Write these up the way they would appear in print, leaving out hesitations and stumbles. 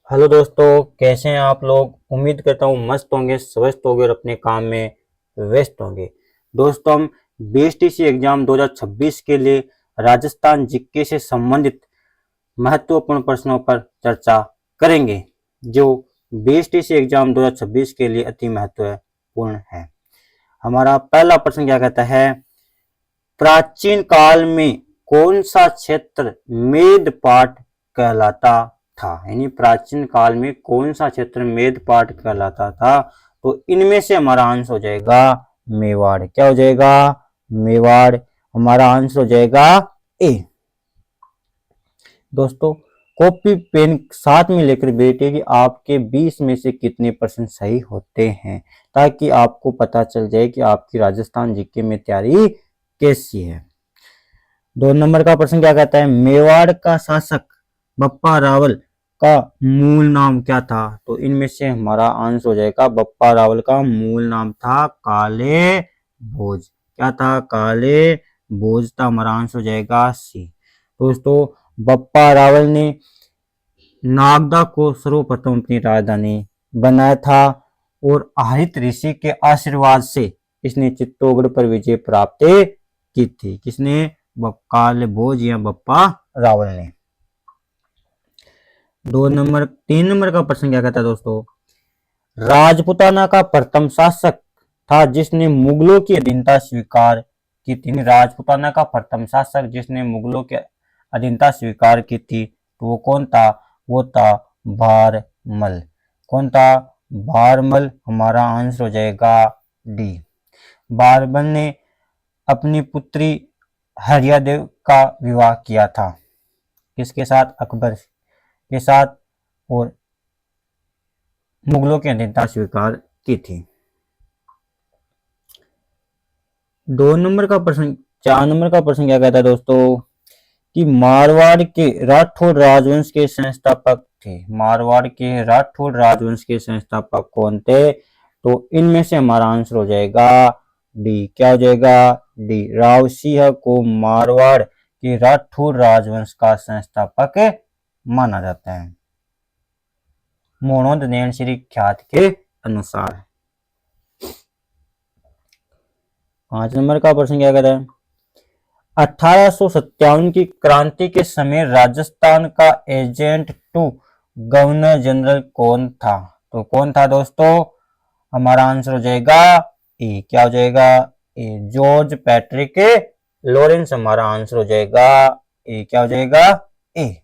Hello दोस्तों, कैसे हैं आप लोग। उम्मीद करता हूँ मस्त होंगे, स्वस्थ होंगे और अपने काम में व्यस्त होंगे। दोस्तों, हम बीएसटीसी एग्जाम 2026 के लिए राजस्थान जीके से संबंधित महत्वपूर्ण प्रश्नों पर चर्चा करेंगे, जो बीएसटीसी एग्जाम 2026 के लिए अति महत्वपूर्ण है। हमारा पहला प्रश्न क्या कहता है, प्राचीन काल में कौन सा क्षेत्र मेदपाट कहलाता था। यानी प्राचीन काल में कौन सा क्षेत्र मेदपाट कहलाता था। तो इनमें से हमारा आंसर हो जाएगा मेवाड़। क्या हो जाएगा? मेवाड़। हमारा आंसर हो जाएगा ए। दोस्तों, कॉपी पेन साथ में लेकर बैठे कि आपके 20 में से कितने परसेंट सही होते हैं, ताकि आपको पता चल जाए कि आपकी राजस्थान जीके में तैयारी कैसी है। 2 नंबर का प्रश्न क्या कहता है, मेवाड़ का शासक बप्पा रावल का मूल नाम क्या था। तो इनमें से हमारा आंसर हो जाएगा, बप्पा रावल का मूल नाम था काले भोज। क्या था? काले भोज था। हमारा आंसर हो जाएगा सी। दोस्तों, बप्पा रावल ने नागदा को सर्वप्रथम अपनी राजधानी बनाया था और हरित ऋषि के आशीर्वाद से इसने चित्तौड़गढ़ पर विजय प्राप्त की थी। किसने? काले भोज या बप्पा रावल ने। 3 नंबर का प्रश्न क्या कहता है दोस्तों, राजपुताना का प्रथम शासक था जिसने मुगलों की अधीनता स्वीकार की थी। राजपुताना का प्रथम शासक जिसने मुगलों की अधीनता स्वीकार की थी, तो वो कौन था? वो था भारमल। कौन था? भारमल। हमारा आंसर हो जाएगा डी। भारमल ने अपनी पुत्री हरियादेव का विवाह किया था। किसके साथ? अकबर के साथ, और मुगलों की अधीनता स्वीकार की थी। 2 नंबर का प्रश्न 4 नंबर का प्रश्न क्या कहता है दोस्तों, कि मारवाड़ के राठौड़ राजवंश के संस्थापक थे। मारवाड़ के राठौड़ राजवंश के संस्थापक कौन थे? तो इनमें से हमारा आंसर हो जाएगा डी। क्या हो जाएगा? डी। राव सिंह को मारवाड़ के राठौड़ राजवंश का संस्थापक माना जाता है, मोहम्मद नैन श्री ख्यात के अनुसार। 5 नंबर का प्रश्न क्या कहता है, 1857 की क्रांति के समय राजस्थान का एजेंट टू गवर्नर जनरल कौन था। तो कौन था दोस्तों? हमारा आंसर हो जाएगा ए। क्या हो जाएगा? ए। George Patrick Lawrence. हमारा आंसर हो जाएगा ए। क्या हो जाएगा? ए।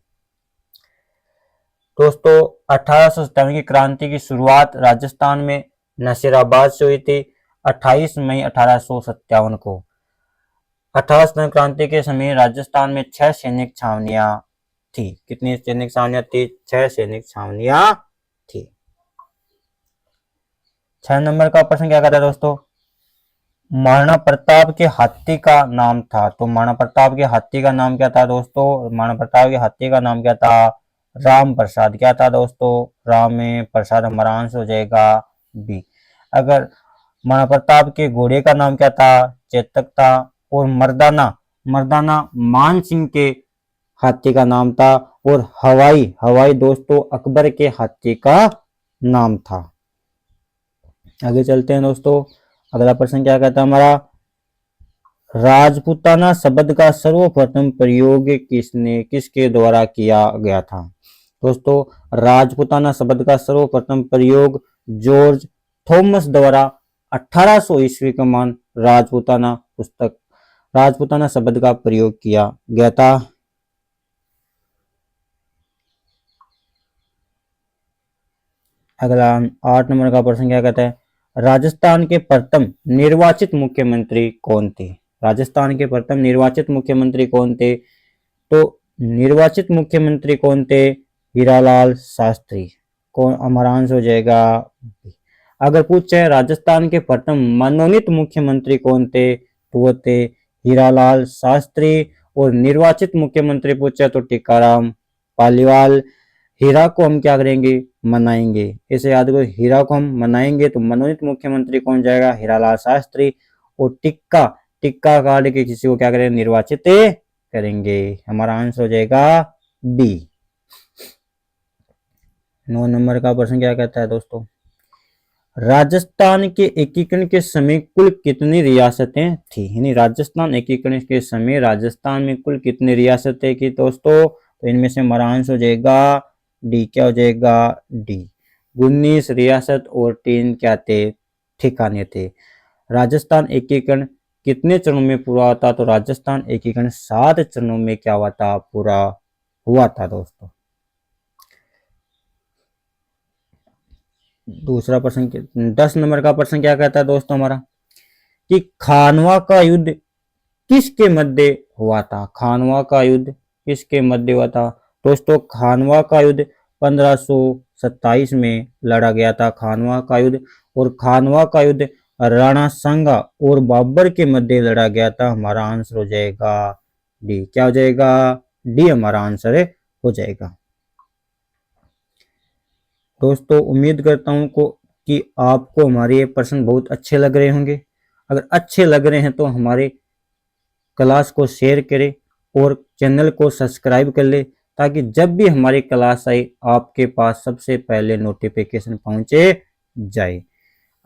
दोस्तों, 1857 की क्रांति की शुरुआत राजस्थान में नसीराबाद से हुई थी 28 मई 1857 को। 1857 क्रांति के समय राजस्थान में 6 सैनिक छावनियां थी। कितनी सैनिक छावनियां थी? 6 सैनिक छावनियां थी। 6 नंबर का प्रश्न क्या कहता है दोस्तों, महाराणा प्रताप के हाथी का नाम था। तो महाराणा प्रताप के हाथी का नाम क्या था दोस्तों? महाराणा प्रताप के हाथी का नाम क्या था? राम प्रसाद। क्या था दोस्तों? राम प्रसाद। हमारा आंसर हो जाएगा बी। अगर महाराणा प्रताप के घोड़े का नाम क्या था? चेतक था। और मर्दाना मर्दाना मान सिंह के हाथी का नाम था। और हवाई हवाई दोस्तों अकबर के हाथी का नाम था। आगे चलते हैं दोस्तों। अगला प्रश्न क्या कहता है हमारा, राजपूताना शब्द का सर्वप्रथम प्रयोग किसके द्वारा किया गया था। दोस्तों, राजपूताना शब्द का सर्वप्रथम प्रयोग जॉर्ज थॉमस द्वारा 1800 ईस्वी के मान राजपूताना शब्द का प्रयोग किया गया था। अगला 8 नंबर का प्रश्न क्या कहता है, राजस्थान के प्रथम निर्वाचित मुख्यमंत्री कौन थे। राजस्थान के प्रथम निर्वाचित मुख्यमंत्री कौन थे? तो निर्वाचित मुख्यमंत्री कौन थे? हीरालाल शास्त्री। कौन? हमारा आंसर हो जाएगा। अगर पूछे राजस्थान के प्रथम मनोनीत मुख्यमंत्री कौन थे, तो वो थे हीरालाल शास्त्री। और निर्वाचित मुख्यमंत्री पूछे तो टीकाराम पालीवाल। हीरा को हम क्या करेंगे? मनाएंगे। इसे याद करो, हीरा को हम मनाएंगे तो मनोनीत मुख्यमंत्री कौन जाएगा? हीरालाल शास्त्री। और टिक्का टिक्का काट के किसी को क्या करेंगे? निर्वाचित करेंगे। हमारा आंसर हो जाएगा बी। 9 नंबर का प्रश्न क्या कहता है दोस्तों, राजस्थान के एकीकरण के समय कुल कितनी रियासतें थी, यानी राजस्थान एकीकरण के समय राजस्थान में कुल कितनी रियासतें की दोस्तों, तो इनमें से हमारा आंसर हो जाएगा डी, क्या हो जाएगा डी, 19 रियासत और 3 क्या थे, ठिकाने थे। राजस्थान एकीकरण कितने चरणों में पूरा होता, तो राजस्थान एकीकरण 7 चरणों में क्या हुआ था, पूरा हुआ था दोस्तों। दूसरा प्रश्न 10 नंबर का प्रश्न क्या कहता है दोस्तों हमारा, कि खानवा का युद्ध किसके मध्य हुआ था, खानवा का युद्ध किसके मध्य हुआ था दोस्तों, खानवा का युद्ध 1527 में लड़ा गया था, खानवा का युद्ध। और खानवा का युद्ध राणा सांगा और बाबर के मध्य लड़ा गया था, हमारा आंसर हो जाएगा डी, क्या हो जाएगा डी, हमारा आंसर हो जाएगा। दोस्तों उम्मीद करता हूं कि आपको हमारे ये प्रश्न बहुत अच्छे लग रहे होंगे। अगर अच्छे लग रहे हैं तो हमारे क्लास को शेयर करें और चैनल को सब्सक्राइब कर ले, ताकि जब भी हमारी क्लास आए आपके पास सबसे पहले नोटिफिकेशन पहुंचे जाए।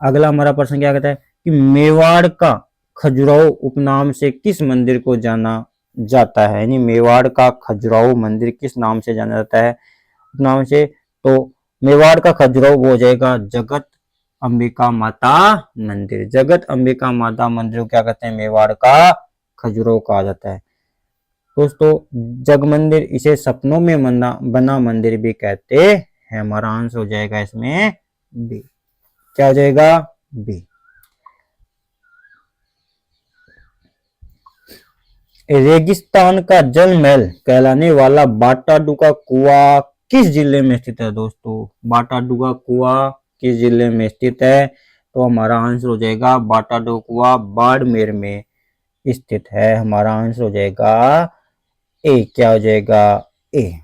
अगला हमारा प्रश्न क्या कहता है, कि मेवाड़ का खजुराहो उपनाम से किस मंदिर को जाना जाता है, यानी मेवाड़ का खजुराहो मंदिर किस नाम से जाना जाता है, उपनाम से, तो मेवाड़ का खजुराहो वो हो जाएगा जगत अंबिका माता मंदिर, जगत अंबिका माता मंदिर को क्या कहते हैं, मेवाड़ का खजुराहो कहा जाता है दोस्तों। जग मंदिर, इसे सपनों में बना मंदिर भी कहते हैं, हमारा आंसर हो जाएगा इसमें बी, क्या हो जाएगा बी। रेगिस्तान का जल महल कहलाने वाला बाटाडुगा कुआं किस जिले में स्थित है दोस्तों, बाटाडुगा कुआं किस जिले में स्थित है, तो हमारा आंसर हो जाएगा बाटाडुगा कुआं बाड़मेर में स्थित है, हमारा आंसर हो जाएगा ए, क्या हो जाएगा ए।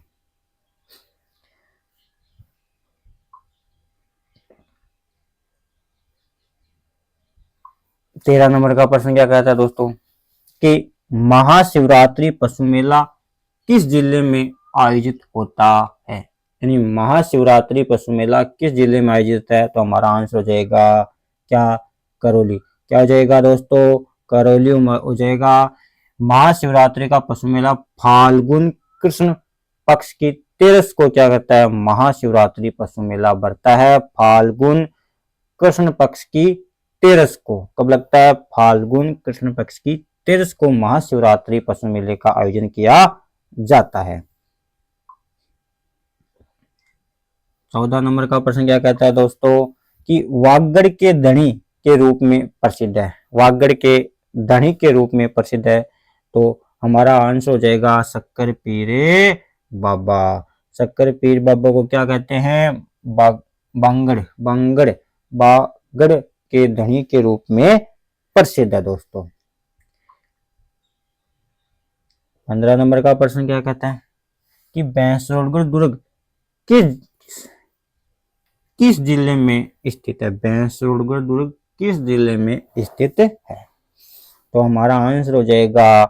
तेरह नंबर का प्रश्न क्या कहता है दोस्तों, कि महाशिवरात्रि पशु मेला किस जिले में आयोजित होता है, यानी महाशिवरात्रि पशु मेला किस जिले में आयोजित है, तो हमारा आंसर हो जाएगा क्या करौली, क्या हो जाएगा दोस्तों करौली हो जाएगा। महाशिवरात्रि का पशु मेला फाल्गुन कृष्ण पक्ष की 13 को क्या कहता है, महाशिवरात्रि पशु मेला बढ़ता है फाल्गुन कृष्ण पक्ष की 13 को, कब लगता है, फाल्गुन कृष्ण पक्ष की 13 को महाशिवरात्रि पशु मेले का आयोजन किया जाता है। 14 नंबर का प्रश्न क्या कहता है दोस्तों, कि वागड़ के धनी के रूप में प्रसिद्ध है, वागड़ के धनी के रूप में प्रसिद्ध है, तो हमारा आंसर हो जाएगा शक्कर पीरे बाबा, शक्कर पीर बाबा को क्या कहते हैं, बांगड़ बांगड़ बागड़ के धनी के रूप में प्रसिद्ध है दोस्तों। 15 नंबर का प्रश्न क्या कहता है, कि भैंसोड़गढ़ दुर्ग किस किस जिले में स्थित है, भैंसोड़गढ़ दुर्ग किस जिले में स्थित है, तो हमारा आंसर हो जाएगा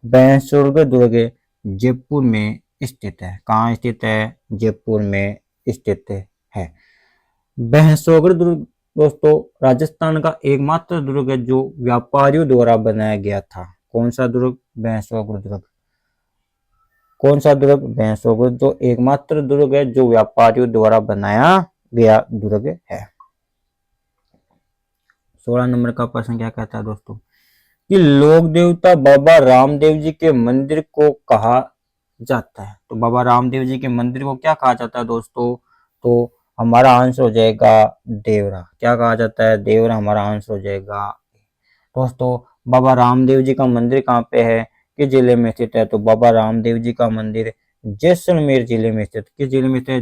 भैंसोड़गढ़ दुर्ग जयपुर में स्थित है, कहाँ स्थित है, जयपुर में स्थित है। भैंसोड़गढ़ दुर्ग दोस्तों राजस्थान का एकमात्र दुर्ग है जो व्यापारियों द्वारा बनाया गया था, कौन सा दुर्ग, भैंसोड़गढ़ दुर्ग, कौन सा दुर्ग, भैंसोड़गढ़, जो एकमात्र दुर्ग है जो व्यापारियों द्वारा बनाया गया दुर्ग है। 16 नंबर का प्रश्न क्या कहता है दोस्तों, कि लोक देवता बाबा रामदेव जी के मंदिर को कहा जाता है, तो बाबा रामदेव जी के मंदिर को क्या कहा जाता है दोस्तों, तो हमारा आंसर हो जाएगा देवरा, क्या कहा जाता है, देवरा, हमारा आंसर हो जाएगा दोस्तों। बाबा रामदेव जी का मंदिर कहाँ पे है, किस जिले में स्थित है, तो बाबा रामदेव जी का मंदिर जैसलमेर जिले में स्थित, किस जिले में स्थित है,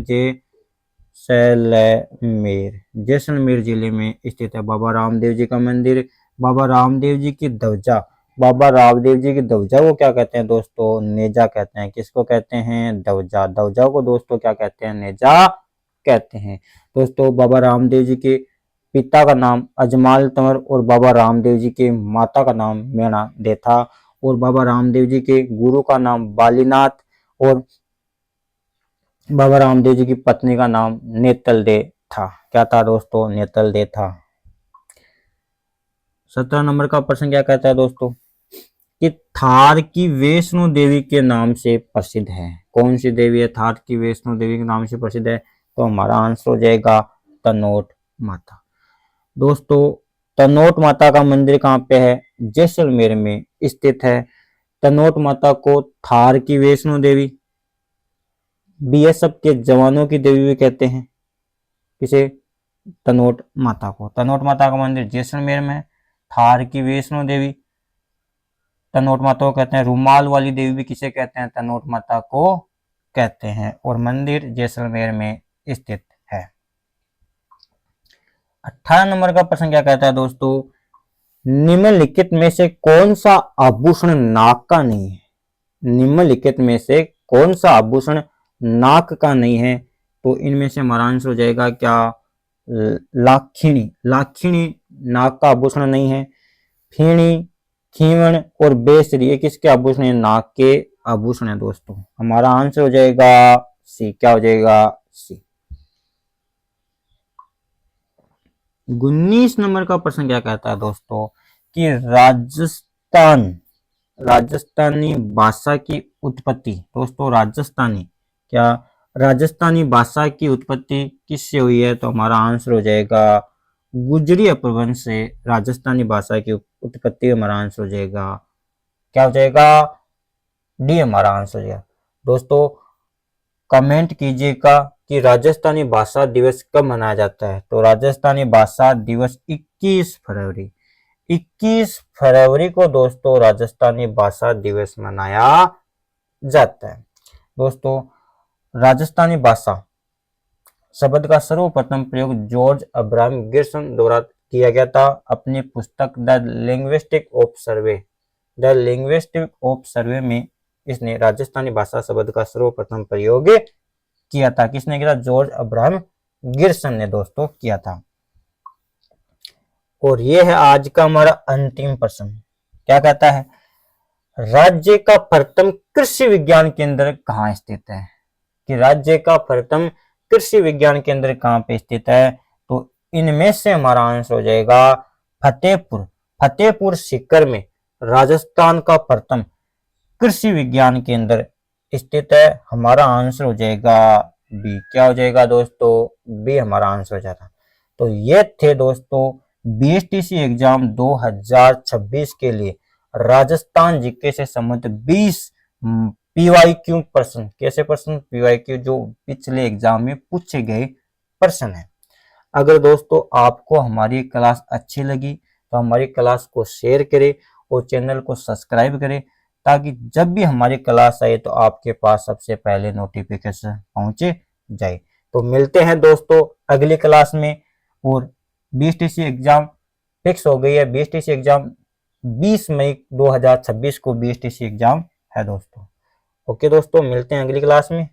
जैसलमेर, जैसलमेर जिले में स्थित है बाबा रामदेव जी का मंदिर। बाबा रामदेव जी की ध्वजा, बाबा रामदेव जी की ध्वजा को क्या कहते हैं दोस्तों, नेजा कहते हैं, किसको कहते हैं, ध्वजा, ध्वजा को दोस्तों क्या कहते हैं, नेजा कहते हैं दोस्तों। बाबा रामदेव जी के पिता का नाम अजमाल तंवर और बाबा रामदेव जी के माता का नाम मीणा देथा, और बाबा रामदेव जी के गुरु का नाम बालीनाथ, और बाबा रामदेव जी की पत्नी का नाम नेतल दे था। क्या था दोस्तों? नेतल दे था। 17 नंबर का प्रश्न क्या कहता है दोस्तों कि थार की वैष्णो देवी के नाम से प्रसिद्ध है। कौन सी देवी है थार की वैष्णो देवी के नाम से प्रसिद्ध है? तो हमारा आंसर हो जाएगा तनोट माता। दोस्तों तनोट माता का मंदिर कहाँ पे है? जैसलमेर में स्थित है। तनोट माता को थार की वैष्णो देवी, बीएसएफ के जवानों की देवी भी कहते हैं। किसे? तनोट माता को। तनोट माता का मंदिर जैसलमेर में है। थार की वैष्णो देवी तनोट माता को कहते हैं। रुमाल वाली देवी भी किसे कहते हैं? तनोट माता को कहते हैं। और मंदिर जैसलमेर में स्थित है। 18 नंबर का प्रश्न क्या कहता है दोस्तों? निम्नलिखित में से कौन सा आभूषण नाक का नहीं है? निम्नलिखित में से कौन सा आभूषण नाक का नहीं है? तो इनमें से हमारा आंसर हो जाएगा क्या? लाखिणी। लाखिणी नाक का आभूषण नहीं है। फीणी, खीवण और बेसरी ये किसके आभूषण है? नाक के आभूषण है दोस्तों। हमारा आंसर हो जाएगा सी। क्या हो जाएगा? सी। 19 नंबर का प्रश्न क्या कहता है दोस्तों कि राजस्थानी भाषा की उत्पत्ति। दोस्तों राजस्थानी भाषा की उत्पत्ति किससे हुई है? तो हमारा आंसर हो जाएगा गुजरी अपभ्रंश से राजस्थानी भाषा की उत्पत्ति। हमारा आंसर हो जाएगा क्या हो जाएगा? डी हमारा आंसर हो जाएगा। दोस्तों कमेंट कीजिएगा कि राजस्थानी भाषा दिवस कब मनाया जाता है। तो राजस्थानी भाषा दिवस 21 फरवरी को दोस्तों राजस्थानी भाषा दिवस मनाया जाता है। दोस्तों राजस्थानी भाषा शब्द का सर्वप्रथम प्रयोग जॉर्ज अब्राहम गिब्सन द्वारा किया गया था अपनी पुस्तक द लिंग्विस्टिक ऑफ सर्वे में। इसने राजस्थानी भाषा शब्द का सर्वप्रथम प्रयोग किया था। किसने किया था? जॉर्ज अब्राहम गिब्सन ने दोस्तों किया था। और यह है आज का हमारा अंतिम प्रश्न। क्या कहता है? राज्य का प्रथम कृषि विज्ञान केंद्र कहाँ स्थित है? कि राज्य का प्रथम कृषि विज्ञान केंद्र कहाँ पे स्थित है? तो इनमें से हमारा आंसर हो जाएगा फतेहपुर सीकर में राजस्थान का प्रथम कृषि विज्ञान केंद्र स्थित है। हमारा आंसर हो जाएगा बी। क्या हो जाएगा दोस्तों? बी हमारा आंसर हो जाएगा। तो ये थे दोस्तों बीएसटीसी एग्जाम 2026 के लिए राजस्थान जीके से संबंधित 20 पीवाईक्यू प्रश्न। कैसे प्रश्न? पीवाईक्यू जो पिछले एग्जाम में पूछे गए प्रश्न है। अगर दोस्तों आपको हमारी क्लास अच्छी लगी तो हमारी क्लास को शेयर करें और चैनल को सब्सक्राइब करें ताकि जब भी हमारी क्लास आए तो आपके पास सबसे पहले नोटिफिकेशन पहुंचे जाए। तो मिलते हैं दोस्तों अगली क्लास में। और बीएसटीसी एग्जाम फिक्स हो गई है। बीएसटीसी एग्जाम 20 मई 2026 को बीएसटीसी एग्जाम है दोस्तों। ओके दोस्तों मिलते हैं अगली क्लास में।